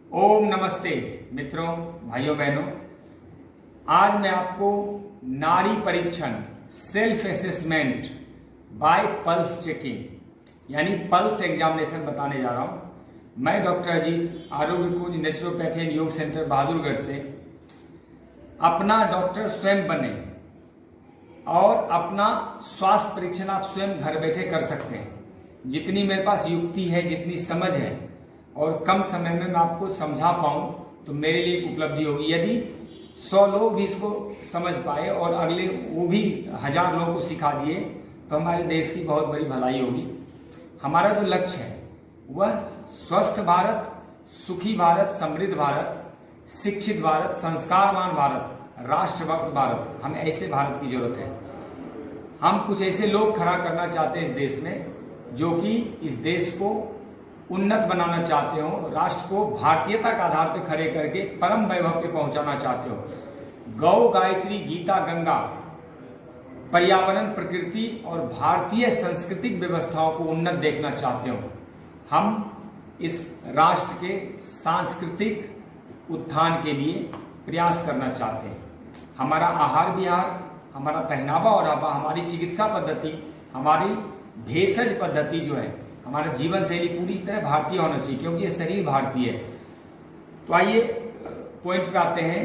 ओम नमस्ते मित्रों, भाइयों बहनों। आज मैं आपको नाड़ी परीक्षण self assessment bye pulse checking यानी पल्स एग्जामिनेशन बताने जा रहा हूं। मैं डॉक्टर अजीत, आरोग्य कुंज नेचुरोपैथी एंड योग सेंटर बहादुरगढ़ से। अपना डॉक्टर स्वयं बने और अपना स्वास्थ्य परीक्षण आप स्वयं घर बैठे कर सकते हैं। जितनी मेरे पास युक्ति है, जितनी समझ है और कम समय में मैं आपको समझा पाऊं तो मेरे लिए एक उपलब्धि होगी। यदि 100 लोग भी इसको समझ पाए और अगले वो भी 1000 लोगों को सिखा दिए तो हमारे देश की बहुत बड़ी भलाई होगी। हमारा जो लक्ष्य है वह स्वस्थ भारत, सुखी भारत, समृद्ध भारत, शिक्षित भारत, संस्कारवान भारत, राष्ट्रभक्त भारत। हमें ऐसे भारत की जरूरत है। हम कुछ ऐसे लोग खड़ा करना चाहते हैं इस देश में जो कि इस देश को उन्नत बनाना चाहते हो, राष्ट्र को भारतीयता के आधार पर खड़े करके परम वैभव पे पहुंचाना चाहते हो। गौ, गायत्री, गीता, गंगा, पर्यावरण, प्रकृति और भारतीय सांस्कृतिक व्यवस्थाओं को उन्नत देखना चाहते हो। हम इस राष्ट्र के सांस्कृतिक उत्थान के लिए प्रयास करना चाहते हैं। हमारा आहार विहार, हमारा पहनावा और हमारी चिकित्सा पद्धति, हमारी भेषज पद्धति जो है, हमारा जीवन शैली पूरी तरह भारतीय होना चाहिए क्योंकि ये शरीर भारतीय है। तो आइए पॉइंट पे आते हैं।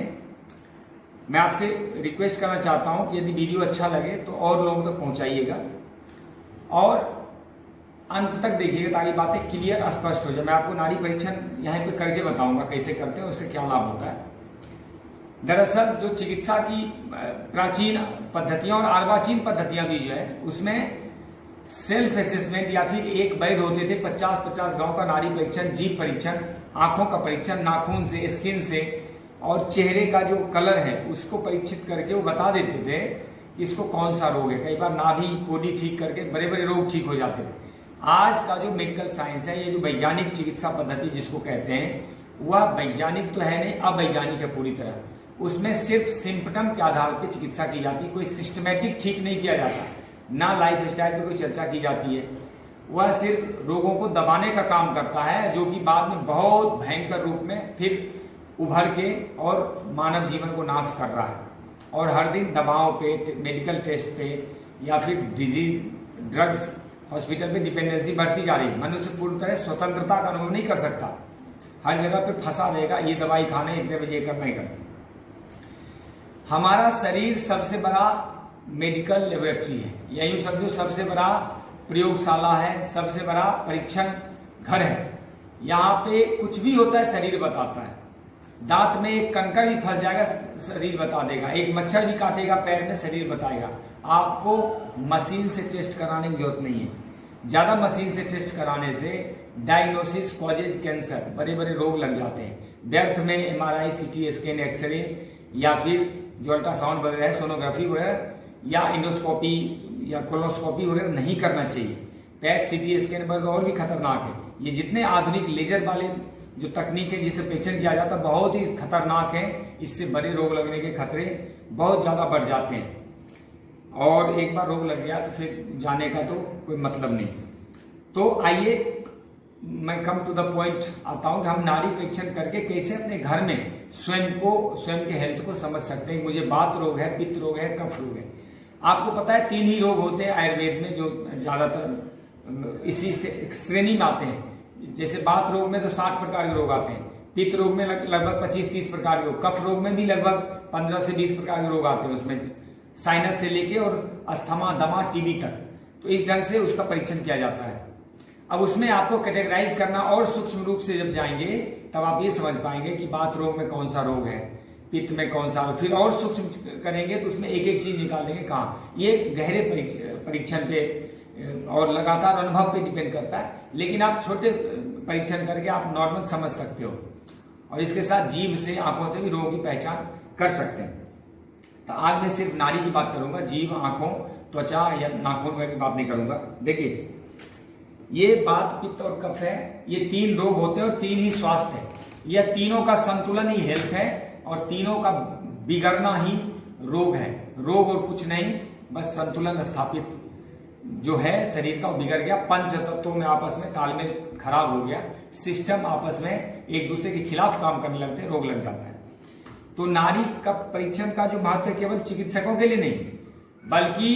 मैं आपसे रिक्वेस्ट करना चाहता हूं कि यदि वीडियो अच्छा लगे तो और लोगों तक पहुंचाइएगा और अंत तक देखिएगा ताकि बातें क्लियर स्पष्ट हो जाए। मैं आपको नाड़ी परीक्षण यहाँ पे करके बताऊंगा कैसे करते हैं, उससे क्या लाभ होता है। दरअसल जो चिकित्सा की प्राचीन पद्धतियां और अर्वाचीन पद्धतियां भी जो है उसमें सेल्फ असेसमेंट या फिर एक वैध होते थे 50-50 गांव का नाड़ी परीक्षण, जीभ परीक्षण, आंखों का परीक्षण, नाखून से, स्किन से और चेहरे का जो कलर है उसको परीक्षित करके वो बता देते थे इसको कौन सा रोग है। कई बार नाभि कोडी ठीक करके बड़े बड़े रोग ठीक हो जाते थे। आज का जो मेडिकल साइंस है, ये जो वैज्ञानिक चिकित्सा पद्धति जिसको कहते हैं, वह वैज्ञानिक तो है नहीं, अवैज्ञानिक है पूरी तरह। उसमें सिर्फ सिम्पटम के आधार पर चिकित्सा की जाती है, कोई सिस्टमेटिक ठीक नहीं किया जाता, ना लाइफ स्टाइल पे कोई चर्चा की जाती है। वह सिर्फ रोगों को दबाने का काम करता है जो कि बाद में बहुत भयंकर रूप में फिर उभर के और मानव जीवन को नाश कर रहा है। और हर दिन दवाओं पे, मेडिकल टेस्ट पे या फिर डिजीज ड्रग्स, हॉस्पिटल पे डिपेंडेंसी बढ़ती जा रही है। मनुष्य पूरी तरह स्वतंत्रता का अनुभव नहीं कर सकता, हर जगह पे फंसा रहेगा, ये दवाई खाना है, इतने बजे करना ही करना। हमारा शरीर सबसे बड़ा मेडिकल लेबोरेटरी है, यही समझो सबसे बड़ा प्रयोगशाला है, सबसे बड़ा परीक्षण घर है। यहाँ पे कुछ भी होता है शरीर बताता है। दांत में एक कंकड़ भी फंस जाएगा शरीर बता देगा, एक मच्छर भी काटेगा पैर में शरीर बताएगा। आपको मशीन से टेस्ट कराने की जरूरत नहीं है। ज्यादा मशीन से टेस्ट कराने से डायग्नोसिस कॉजेज कैंसर, बड़े बड़े रोग लग जाते हैं। व्यर्थ में MRI, CT स्कैन, एक्सरे या फिर जो अल्ट्रासाउंड वगैरह है, सोनोग्राफी वगैरह या इंडोस्कोपी या कोलोस्कोपी वगैरह नहीं करना चाहिए। पैट CT स्कैन वगैरह और भी खतरनाक है। ये जितने आधुनिक लेजर वाले जो तकनीक है जिससे परीक्षण किया जाता है बहुत ही खतरनाक है। इससे बड़े रोग लगने के खतरे बहुत ज्यादा बढ़ जाते हैं और एक बार रोग लग गया तो फिर जाने का तो कोई मतलब नहीं। तो आइए मैं कम टू द पॉइंट आता हूं कि हम नाड़ी परीक्षण करके कैसे अपने घर में स्वयं के हेल्थ को समझ सकते हैं। मुझे बात रोग है, पित्त रोग है, कफ रोग है। आपको पता है 3 ही रोग होते हैं आयुर्वेद में जो ज्यादातर इसी से श्रेणी में आते हैं। जैसे बात रोग में तो 60 प्रकार के रोग आते हैं, पित्त रोग में लगभग 25-30 प्रकार के रोग, कफ रोग में भी लगभग 15 से 20 प्रकार के रोग आते हैं। उसमें साइनस से लेके और अस्थमा, दमा, TB तक। तो इस ढंग से उसका परीक्षण किया जाता है। अब उसमें आपको कैटेगराइज करना और सूक्ष्म रूप से जब जाएंगे तब आप ये समझ पाएंगे कि बात रोग में कौन सा रोग है, पित्त में कौन सा, फिर और सूक्ष्म करेंगे तो उसमें एक एक चीज निकालेंगे कहाँ। ये गहरे परीक्षण पे और लगातार अनुभव पे डिपेंड करता है, लेकिन आप छोटे परीक्षण करके आप नॉर्मल समझ सकते हो और इसके साथ जीभ से, आंखों से भी रोग की पहचान कर सकते हैं। तो आज मैं सिर्फ नाड़ी की बात करूंगा, जीभ, आंखों, त्वचा या नाखून में की बात नहीं करूंगा। देखिए, ये बात, पित्त और कफ है, ये 3 रोग होते हैं और 3 ही स्वास्थ्य है। यह तीनों का संतुलन ही हेल्थ है और तीनों का बिगड़ना ही रोग है। रोग और कुछ नहीं, बस संतुलन स्थापित जो है शरीर का वो बिगड़ गया, पंच तत्वों में आपस में तालमेल खराब हो गया, सिस्टम आपस में एक दूसरे के खिलाफ काम करने लगते हैं, रोग लग जाता है। तो नाड़ी का परीक्षण का जो महत्व है केवल चिकित्सकों के लिए नहीं बल्कि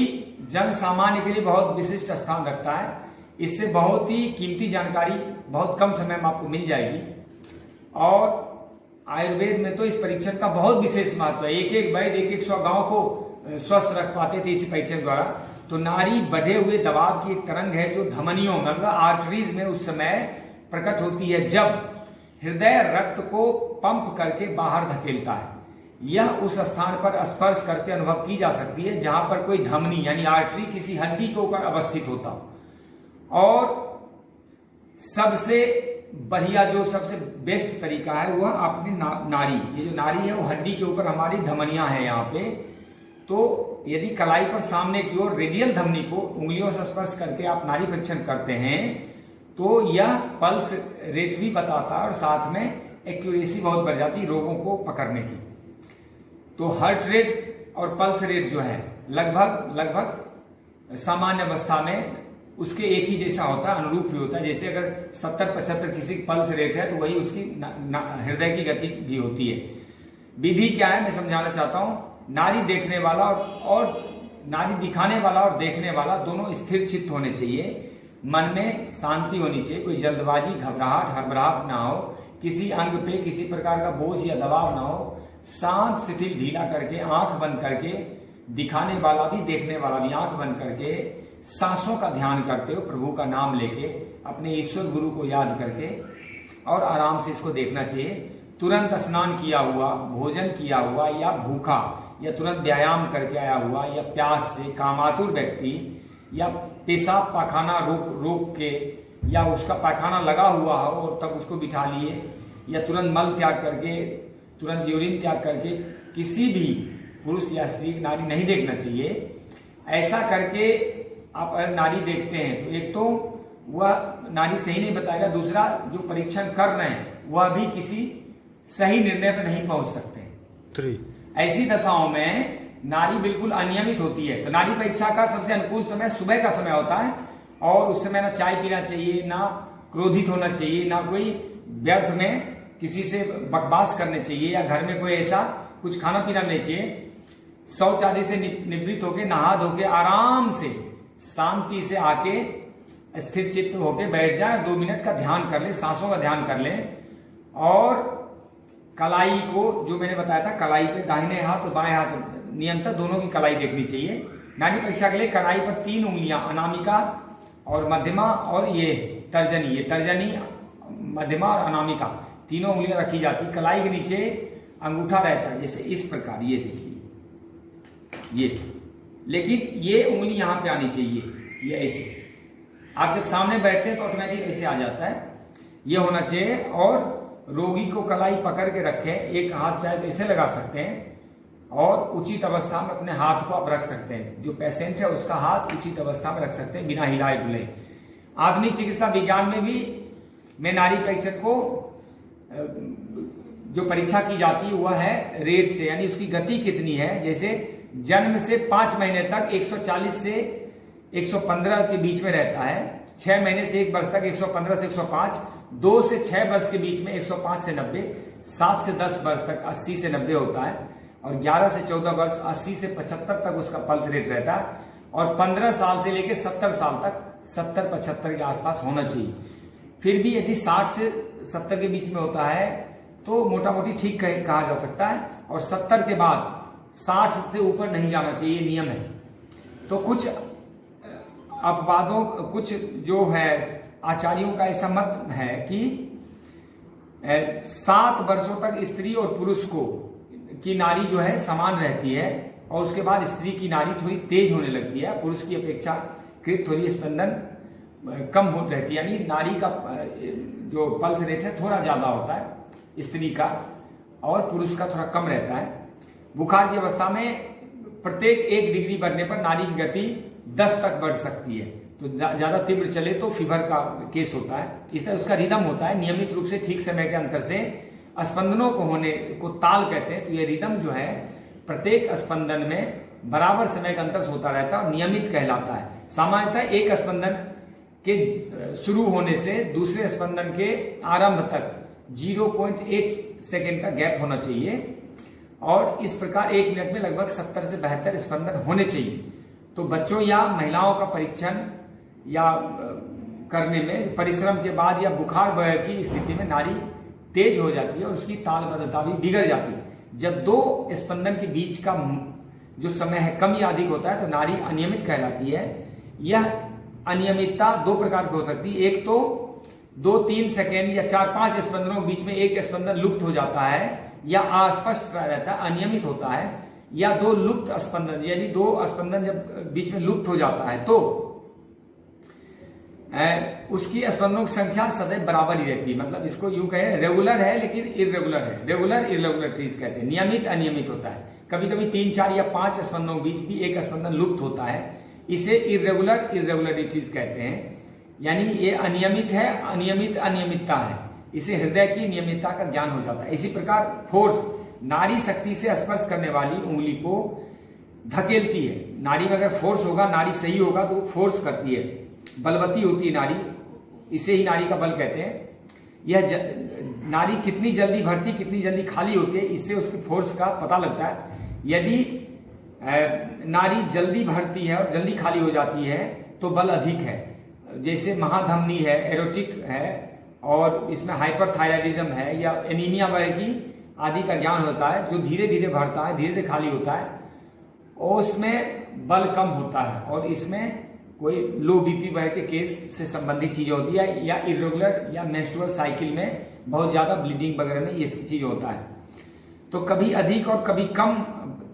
जन सामान्य के लिए बहुत विशिष्ट स्थान रखता है। इससे बहुत ही कीमती जानकारी बहुत कम समय में आपको मिल जाएगी। और आयुर्वेद में तो इस परीक्षण का बहुत विशेष महत्व है। एक एक वैद्य एक 100 गांव को स्वस्थ रख पाते थे इसी परीक्षण द्वारा। तो नाड़ी बढ़े हुए दबाव की एक तरंग है जो धमनियों मतलब आर्टरीज में उस समय प्रकट होती है जब हृदय रक्त को पंप करके बाहर धकेलता है। यह उस स्थान पर स्पर्श करके अनुभव की जा सकती है जहां पर कोई धमनी यानी आर्टरी किसी हड्डी के ऊपर अवस्थित होता हो। और सबसे बढ़िया जो सबसे बेस्ट तरीका है वह अपनी नाड़ी, ये जो नाड़ी है वो हड्डी के ऊपर हमारी धमनियां हैं यहाँ पे। तो यदि कलाई पर सामने की ओर रेडियल धमनी को उंगलियों से स्पर्श करके आप नाड़ी परीक्षण करते हैं तो यह पल्स रेट भी बताता है और साथ में एक्यूरेसी बहुत बढ़ जाती है रोगों को पकड़ने की। तो हार्ट रेट और पल्स रेट जो है लगभग सामान्य अवस्था में उसके एक ही जैसा होता है, अनुरूप ही होता है। जैसे अगर 70-75 किसी की पल्स रेट है तो वही उसकी हृदय की गति भी होती है। विधि क्या है मैं समझाना चाहता हूं। नाड़ी देखने वाला और नाड़ी दिखाने वाला और देखने वाला दोनों स्थिर चित्त होने चाहिए। मन में शांति होनी चाहिए, कोई जल्दबाजी, घबराहट, हड़बड़ाहट ना हो, किसी अंग पे किसी प्रकार का बोझ या दबाव ना हो। शांत शिथिल ढीला करके आंख बंद करके दिखाने वाला भी देखने वाला भी आंख बंद करके सांसों का ध्यान करते हो, प्रभु का नाम लेके अपने ईश्वर गुरु को याद करके और आराम से इसको देखना चाहिए। तुरंत स्नान किया हुआ, भोजन किया हुआ या भूखा या तुरंत व्यायाम करके आया हुआ या प्यास से कामातुर व्यक्ति या पेशाब पाखाना रोक के या उसका पाखाना लगा हुआ हो और तब उसको बिठा लिए या तुरंत मल त्याग करके तुरंत यूरिन त्याग करके किसी भी पुरुष या स्त्री की नाड़ी नहीं देखना चाहिए। ऐसा करके आप अगर नाड़ी देखते हैं तो एक तो वह नाड़ी सही नहीं बताएगा, दूसरा जो परीक्षण कर रहे हैं वह भी किसी सही निर्णय पर नहीं पहुंच सकते। ऐसी दशाओं में नाड़ी बिल्कुल अनियमित होती है। तो नाड़ी परीक्षा का सबसे अनुकूल समय सुबह का समय होता है और उस समय ना चाय पीना चाहिए, ना क्रोधित होना चाहिए, ना कोई व्यर्थ में किसी से बकवास करने चाहिए या घर में कोई ऐसा कुछ खाना पीना नहीं चाहिए। शौच आदि से निवृत्त होके नहा धो के आराम से शांति से आके स्थिर चित्त होके बैठ जाए, 2 मिनट का ध्यान कर ले, सांसों का ध्यान कर ले। और कलाई को जो मैंने बताया था, कलाई पे दाहिने हाथ और बाएं हाथ नियंत्रण दोनों की कलाई देखनी चाहिए। नाड़ी परीक्षा के लिए कलाई पर 3 उंगलियां अनामिका और मध्यमा और ये तर्जनी मध्यमा और अनामिका तीनों उंगलियां रखी जाती। कलाई के नीचे अंगूठा रहता है जैसे इस प्रकार, ये देखिए ये, लेकिन ये उंगली यहां पे आनी चाहिए, ये ऐसे। आप जब सामने बैठते हैं तो ऑटोमेटिक ऐसे आ जाता है, ये होना चाहिए। और रोगी को कलाई पकड़ के रखें, एक हाथ चाहे तो ऐसे लगा सकते हैं और उचित अवस्था में अपने हाथ को आप रख सकते हैं। जो पेशेंट है उसका हाथ उचित अवस्था में रख सकते हैं बिना हिलाए डुले। आधुनिक चिकित्सा विज्ञान में भी में नाड़ी परीक्षण को जो परीक्षा की जाती है वह है रेट से, यानी उसकी गति कितनी है। जैसे जन्म से 5 महीने तक 140 से 115 के बीच में रहता है, 6 महीने से 1 वर्ष तक 115 से 105, 2 से 6 वर्ष के बीच में 105 से 90, 7 से 10 वर्ष तक 80 से 90 होता है और 11 से 14 वर्ष 80 से 75 तक उसका पल्स रेट रहता है और 15 साल से लेकर 70 साल तक 70-75 के आसपास होना चाहिए। फिर भी यदि 60 से 70 के बीच में होता है तो मोटा मोटी ठीक कहा जा सकता है और 70 के बाद 60 से ऊपर नहीं जाना चाहिए, नियम है। तो कुछ अपवादों, कुछ जो है आचार्यों का ऐसा मत है कि 7 वर्षों तक स्त्री और पुरुष को की नाड़ी जो है समान रहती है और उसके बाद स्त्री की नाड़ी थोड़ी तेज होने लगती है, पुरुष की अपेक्षा थोड़ी स्पंदन कम हो रहती है, यानी नाड़ी का जो पल्स रेट है थोड़ा ज्यादा होता है स्त्री का और पुरुष का थोड़ा कम रहता है। बुखार की अवस्था में प्रत्येक 1 डिग्री बढ़ने पर नाड़ी की गति 10 तक बढ़ सकती है। तो ज्यादा तीव्र चले तो फीवर का केस होता है। इस तरह उसका रिदम होता है, नियमित रूप से ठीक समय के अंतर से स्पंदनों को होने को ताल कहते हैं। तो यह रिदम जो है प्रत्येक स्पंदन में बराबर समय का अंतर होता रहता है और नियमित कहलाता है। सामान्यतः एक स्पंदन के शुरू होने से दूसरे स्पंदन के आरंभ तक 0.8 सेकेंड का गैप होना चाहिए और इस प्रकार 1 मिनट में लगभग 70 से 72 स्पंदन होने चाहिए। तो बच्चों या महिलाओं का परीक्षण या करने में परिश्रम के बाद या बुखार वगैरह की स्थिति में नाड़ी तेज हो जाती है और उसकी तालबद्धता भी बिगड़ जाती है। जब दो स्पंदन के बीच का जो समय है कम या अधिक होता है तो नाड़ी अनियमित कहलाती है। यह अनियमितता दो प्रकार से हो सकती है, एक तो 2-3 सेकेंड या 4-5 स्पंदनों के बीच में एक स्पंदन लुप्त हो जाता है या अस्पष्ट रहता है, अनियमित होता है, या दो लुप्त स्पंदन यानी दो स्पंदन जब बीच में लुप्त हो जाता है तो उसकी स्पंदनों की संख्या सदैव बराबर ही रहती है। मतलब इसको यूं कहें रेगुलर है लेकिन इरेगुलर है, रेगुलर इरेगुलरिटीज कहते हैं। नियमित अनियमित होता है, कभी कभी 3, 4 या 5 स्पंदनों के बीच भी एक स्पंदन लुप्त होता है, इसे इरेगुलर इरेगुलरिटीज कहते हैं। यानी ये अनियमित है, अनियमित अनियमितता है, इसे हृदय की नियमितता का ज्ञान हो जाता है। इसी प्रकार फोर्स, नाड़ी शक्ति से स्पर्श करने वाली उंगली को धकेलती है। नाड़ी में अगर फोर्स होगा, नाड़ी सही होगा तो फोर्स करती है, बलवती होती है नाड़ी, इसे ही नाड़ी का बल कहते हैं। यह नाड़ी कितनी जल्दी भरती कितनी जल्दी खाली होती है, इससे उसके फोर्स का पता लगता है। यदि नाड़ी जल्दी भरती है और जल्दी खाली हो जाती है तो बल अधिक है, जैसे महाधमनी है, एरोटिक है और इसमें हाइपरथायराइडिज्म है या एनीमिया वगैरह की आदि का ज्ञान होता है, जो धीरे धीरे भरता है, धीरे धीरे खाली होता है और उसमें बल कम होता है और इसमें कोई लो बीपी वगैरह के केस से संबंधित चीजें होती है या इरेगुलर या मेंस्ट्रुअल साइकिल में बहुत ज्यादा ब्लीडिंग वगैरह में ये चीज होता है। तो कभी अधिक और कभी कम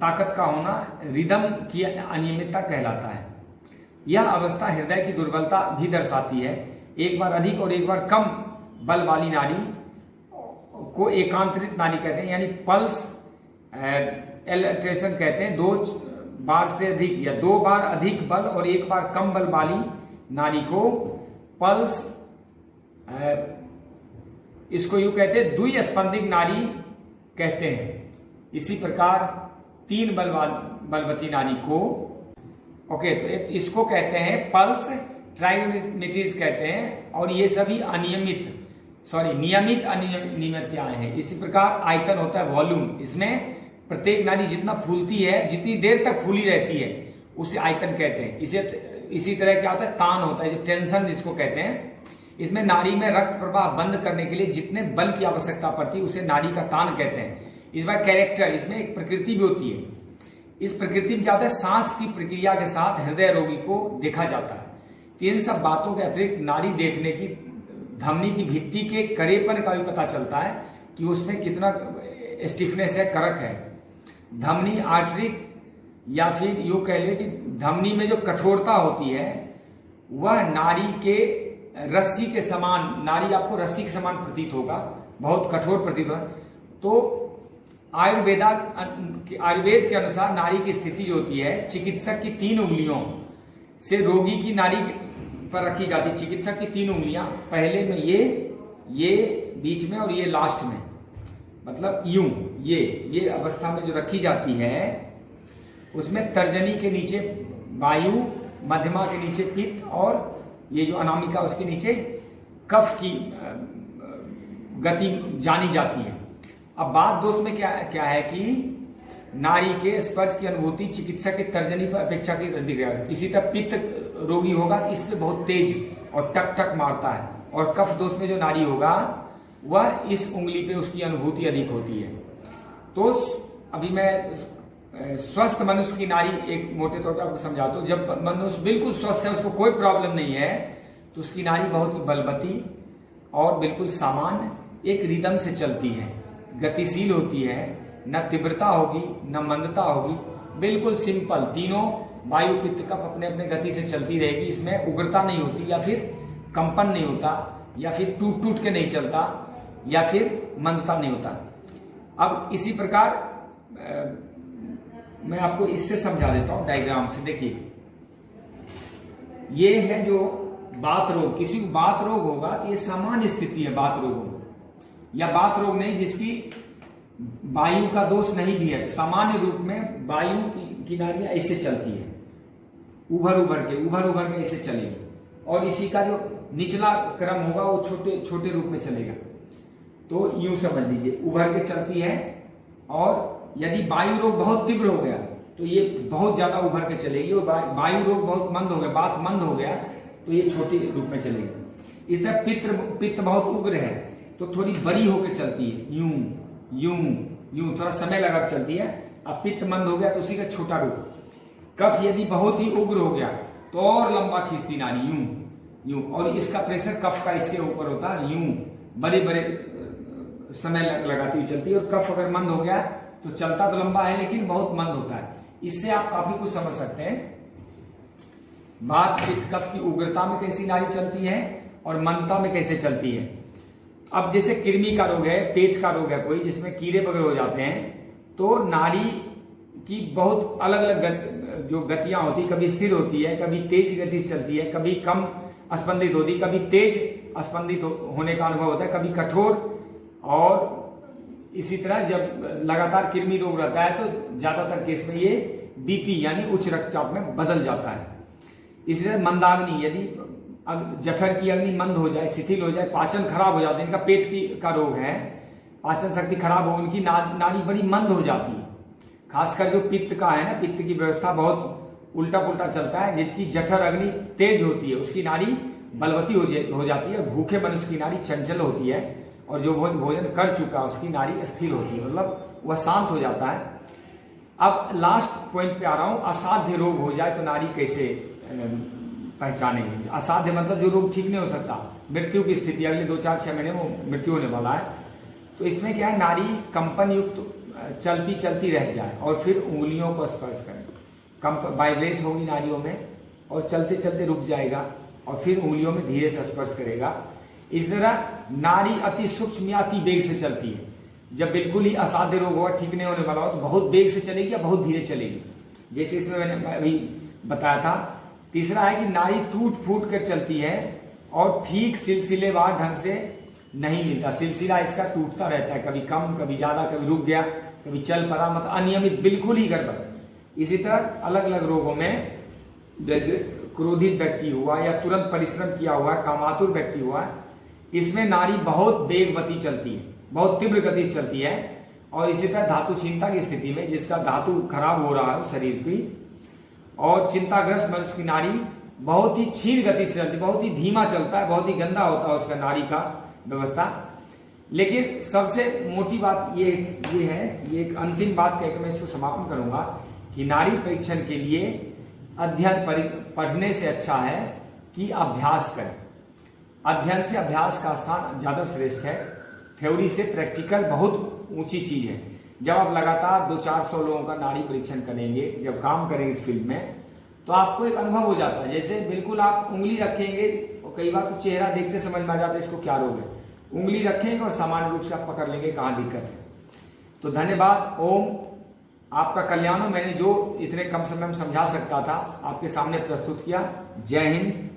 ताकत का होना रिदम की अनियमितता कहलाता है। यह अवस्था हृदय की दुर्बलता भी दर्शाती है। एक बार अधिक और एक बार कम बल वाली नाड़ी को एकांतरित नाड़ी कहते हैं, यानी पल्स एल्ट्रेशन कहते हैं। 2 बार से अधिक या 2 बार अधिक बल और 1 बार कम बल वाली नाड़ी को पल्स, इसको यूं कहते हैं द्विस्पंदिक नाड़ी कहते हैं। इसी प्रकार 3 बलवती नाड़ी को ओके तो इसको कहते हैं पल्स ट्राइगोनिटिज कहते हैं और ये सभी नियमित अनियमितताएं हैं। इसी प्रकार आयतन होता है वॉल्यूम, इसमें प्रत्येक नाड़ी जितना फूलती है, जितनी देर तक फूली रहती है उसे आयतन कहते हैं। इसी तरह क्या होता है तान होता है, जो टेंशन जिसको कहते हैं। इसमें नाड़ी में रक्त प्रवाह बंद करने के लिए जितने बल की आवश्यकता पड़ती है उसे नाड़ी का तान कहते हैं। इस बार कैरेक्टर, इसमें एक प्रकृति भी होती है। इस प्रकृति में क्या होता है, सांस की प्रक्रिया के साथ हृदय रोगी को देखा जाता है। इन सब बातों के अतिरिक्त नाड़ी देखने की धमनी की भित्ति के कड़ेपन का भी पता चलता है कि उसमें कितना स्टिफनेस है, करक है। धमनी आर्टरिक या फिर यूं कह ले कि धमनी में जो कठोरता होती है वह नाड़ी के रस्सी के समान, नाड़ी आपको रस्सी के समान प्रतीत होगा, बहुत कठोर प्रतीत होगा। तो आयुर्वेद के अनुसार नाड़ी की स्थिति जो होती है, चिकित्सक की 3 उंगलियों से रोगी की नाड़ी पर रखी जाती है। चिकित्सक की 3 उंगलियां, पहले में ये बीच में और ये लास्ट में, मतलब यूं ये अवस्था में जो रखी जाती है उसमें तर्जनी के नीचे वायु, मध्यमा के नीचे पित्त और ये जो अनामिका उसके नीचे कफ की गति जानी जाती है। अब बात दोस्त में क्या है कि नाड़ी के स्पर्श की अनुभूति चिकित्सक की तर्जनी पर अपेक्षा की अधिक है। इसी तरह पित्त रोगी होगा तो इसमें बहुत तेज और टक टक मारता है, और कफ दोष में जो नाड़ी होगा वह इस उंगली पे उसकी अनुभूति अधिक होती है। तो अभी मैं स्वस्थ मनुष्य की नाड़ी एक मोटे तौर पर आपको समझाता हूं। जब मनुष्य बिल्कुल स्वस्थ है, उसको कोई प्रॉब्लम नहीं है, तो उसकी नाड़ी बहुत ही बलवती और बिल्कुल सामान्य एक रिदम से चलती है, गतिशील होती है, न तीव्रता होगी न मंदता होगी, बिल्कुल सिंपल। तीनों वायु पित्त कफ अपने अपने गति से चलती रहेगी। इसमें उग्रता नहीं होती या फिर कंपन नहीं होता या फिर टूट के नहीं चलता या फिर मंदता नहीं होता। अब इसी प्रकार मैं आपको इससे समझा देता हूं डायग्राम से। देखिए ये है जो बात रोग, किसी को बात रोग होगा तो ये सामान्य स्थिति है बात रोग या बात रोग नहीं जिसकी वायु का दोष नहीं भी है। सामान्य रूप में वायु की नाड़ियां ऐसे चलती है, उभर उभर के ऐसे चलेगी, और इसी का जो निचला क्रम होगा वो छोटे छोटे रूप में चलेगा। तो यूं समझ लीजिए, उभर के चलती है, और यदि वायु रोग बहुत तीव्र हो गया तो ये बहुत ज्यादा उभर के चलेगी, और वायु रोग बहुत मंद हो गया, बात मंद हो गया तो ये छोटे रूप में चलेगी। इस तरह पित्त बहुत उग्र है तो थोड़ी बड़ी होकर चलती है, यूं यूं यूं, थोड़ा समय लगा चलती है। अब पित्त मंद हो गया तो उसी का छोटा रूप। कफ यदि बहुत ही उग्र हो गया तो और लंबा खींचती नारी, यूं यूं, और इसका प्रेशर कफ का इसके ऊपर होता है, यूं बड़े समय लगाती हुई चलती है। और कफ अगर मंद हो गया तो चलता तो लंबा है लेकिन बहुत मंद होता है। इससे आप काफी कुछ समझ सकते हैं। बात पित्त कफ की उग्रता में कैसी नारी चलती है और मंदता में कैसे चलती है। अब जैसे कृमि का रोग है, पेट का रोग है कोई, जिसमें कीड़े वगैरह हो जाते हैं, तो नारी की बहुत अलग अलग जो गतियां होती, कभी स्थिर होती है, कभी तेज गति से चलती है, कभी कम स्पंदित होती, कभी तेज स्पंदित होने का अनुभव होता है, कभी कठोर। और इसी तरह जब लगातार कृमि रोग रहता है तो ज्यादातर केस में ये बीपी यानी उच्च रक्तचाप में बदल जाता है। इसी तरह मंदाग्नि, यदि जठर की अग्नि मंद हो जाए, शिथिल हो जाए, पाचन खराब हो जाता है, इनका पेट का रोग है, पाचन शक्ति खराब हो, उनकी नाड़ी बड़ी मंद हो जाती है। खासकर जो पित्त का है ना, पित्त की व्यवस्था बहुत उल्टा पुल्टा चलता है, जिनकी जठर अग्नि तेज होती है उसकी नाड़ी बलवती हो जाती है, भूखे मनुष्य की नाड़ी चंचल होती है, और जो भोजन कर चुका उसकी नाड़ी स्थिर होती है, मतलब वह शांत हो जाता है। अब लास्ट पॉइंट पे आ रहा हूं, असाध्य रोग हो जाए तो नारी कैसे पहचानेंगे। असाध्य मतलब जो रोग ठीक नहीं हो सकता, मृत्यु की स्थिति, अगले 2-4-6 महीने में मृत्यु होने वाला है, तो इसमें क्या है, नारी कंपन युक्त चलती चलती रह जाए और फिर उंगलियों को स्पर्श करे, वाइब्रेट होगी नारियों में, और चलते चलते रुक जाएगा और फिर उंगलियों में धीरे से स्पर्श करेगा। इस तरह नारी अति सूक्ष्म या अति वेग से चलती है। जब बिल्कुल ही असाध्य रोग होगा, ठीक नहीं होने वाला हो, तो बहुत वेग से चलेगी या बहुत धीरे चलेगी, जैसे इसमें मैंने अभी बताया था। तीसरा है कि नारी टूट फूट कर चलती है और ठीक सिलसिलेवार ढंग से नहीं मिलता, सिलसिला इसका टूटता रहता है, कभी कम कभी ज्यादा, कभी रुक गया कभी चल पड़ा, मतलब अनियमित, बिल्कुल ही गड़बड़। इसी तरह अलग अलग रोगों में, जैसे क्रोधित व्यक्ति हुआ या तुरंत परिश्रम किया हुआ, कामातुर व्यक्ति हुआ, इसमें नारी बहुत वेगवती चलती है, बहुत तीव्र गति से चलती है। और इसी तरह धातु चिंता की स्थिति में, जिसका धातु खराब हो रहा है शरीर की, और चिंताग्रस्त मनुष्य की नारी बहुत ही क्षीण गति से चलती है, बहुत ही धीमा चलता है, बहुत ही गंदा होता है उसका नारी का व्यवस्था। लेकिन सबसे मोटी बात ये है, ये एक अंतिम बात कहकर मैं इसको समापन करूंगा, कि नारी परीक्षण के लिए अध्ययन पढ़ने से अच्छा है कि अभ्यास करें। अध्ययन से अभ्यास का स्थान ज्यादा श्रेष्ठ है, थ्योरी से प्रैक्टिकल बहुत ऊंची चीज है। जब आप लगातार 200-400 लोगों का नाड़ी परीक्षण करेंगे, जब काम करेंगे इस फील्ड में, तो आपको एक अनुभव हो जाता है। जैसे बिल्कुल आप उंगली रखेंगे, और कई बार तो चेहरा देखते समझ में आ जाता है इसको क्या रोग है, उंगली रखेंगे और सामान्य रूप से आप पकड़ लेंगे कहां दिक्कत है। तो धन्यवाद, ओम आपका कल्याण हो। मैंने जो इतने कम समय में समझा सकता था आपके सामने प्रस्तुत किया। जय हिंद,